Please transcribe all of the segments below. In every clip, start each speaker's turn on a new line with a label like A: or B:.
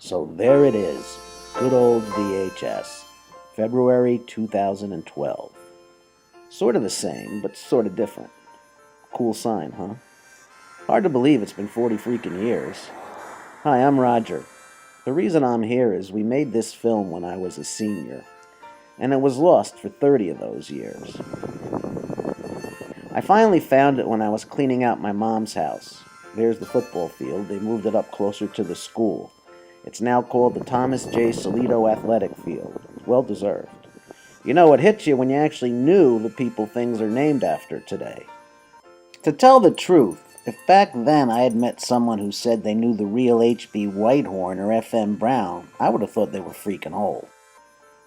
A: So there it is, good old VHS, February 2012. Sort of the same, but sort of different. Cool sign, huh? Hard to believe it's been 40 freaking years. Hi, I'm Roger. The reason I'm here is we made this film when I was a senior, and it was lost for 30 of those years. I finally found it when I was cleaning out my mom's house. There's the football field. They moved it up closer to the school. It's now called the Thomas J. Solito Athletic Field. Well deserved. You know, it hits you when you actually knew the people things are named after today. To tell the truth, if back then I had met someone who said they knew the real H.B. Whitehorn or F.M. Brown, I would have thought they were freaking old.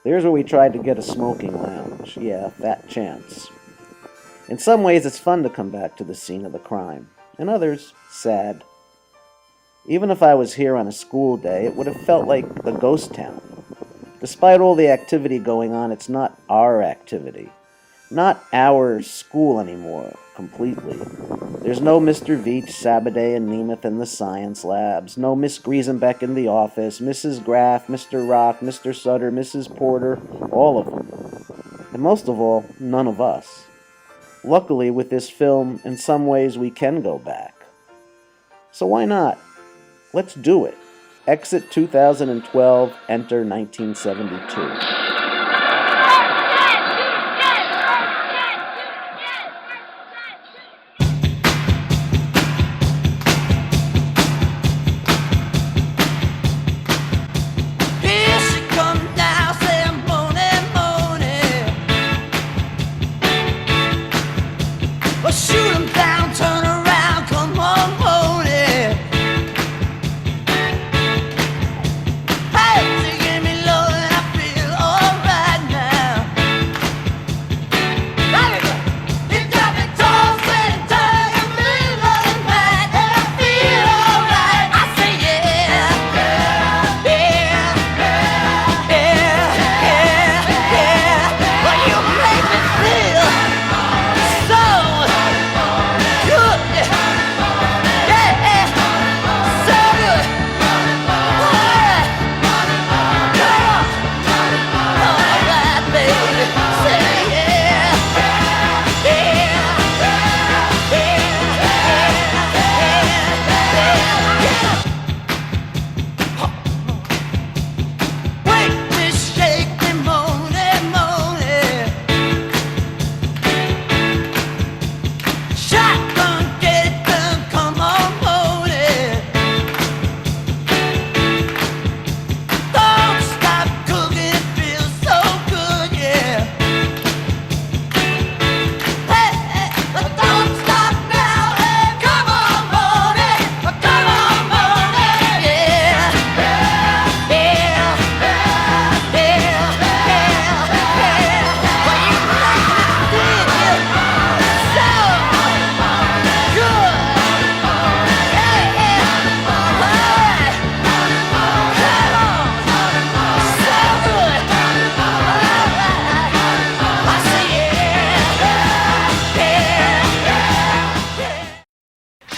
A: There's where we tried to get a smoking lounge. Yeah, fat chance. In some ways, it's fun to come back to the scene of the crime. In others, sad. Even if I was here on a school day, it would have felt like a ghost town. Despite all the activity going on, it's not our activity. Not our school anymore, completely. There's no Mr. Veach, Sabaday, and Nemeth in the science labs. No Miss Griesenbeck in the office, Mrs. Graff, Mr. Rock, Mr. Sutter, Mrs. Porter, all of them. And most of all, none of us. Luckily, with this film, in some ways we can go back. So why not? Let's do it. Exit 2012, enter 1972.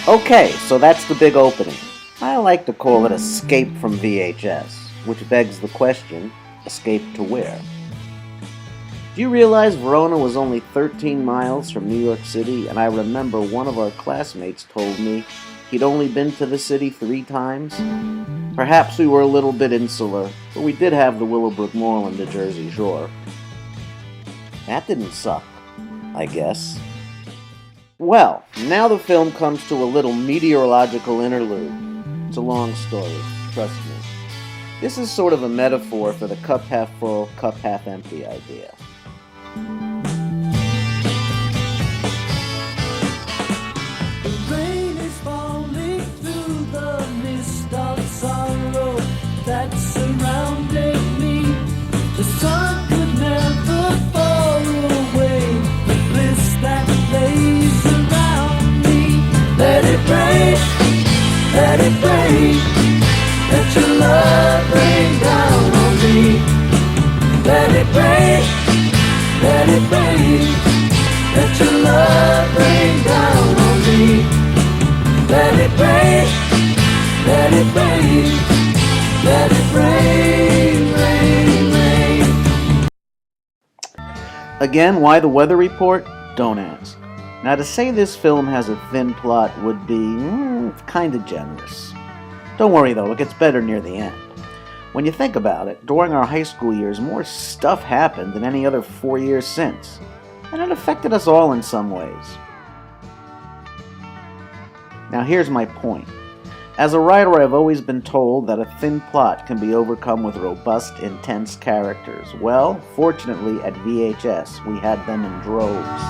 A: Okay, so that's the big opening. I like to call it Escape from VHS, which begs the question, escape to where? Do you realize Verona was only 13 miles from New York City, and I remember one of our classmates told me he'd only been to the city 3 times? Perhaps we were a little bit insular, but we did have the Willowbrook Mall and the Jersey Shore. That didn't suck, I guess. Well, now the film comes to a little meteorological interlude. It's a long story, trust me. This is sort of a metaphor for the cup half full, cup half empty idea.
B: The rain is falling through the mist of sorrow that surrounded me. The sun could never fall away. The bliss that lays around me. Let it rain, let it rain. Let your love rain down on me. Let it rain, let it rain. Let your love rain down on me. Let it rain, let it rain. let it rain, rain, rain.
A: Again, why the weather report? Don't ask. Now, to say this film has a thin plot would be kind of generous. Don't worry though, it gets better near the end. When you think about it, during our high school years, more stuff happened than any other 4 years since, and it affected us all in some ways. Now here's my point. As a writer, I've always been told that a thin plot can be overcome with robust, intense characters. Well, fortunately at VHS, we had them in droves.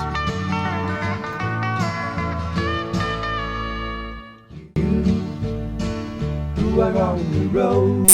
B: You are on the road.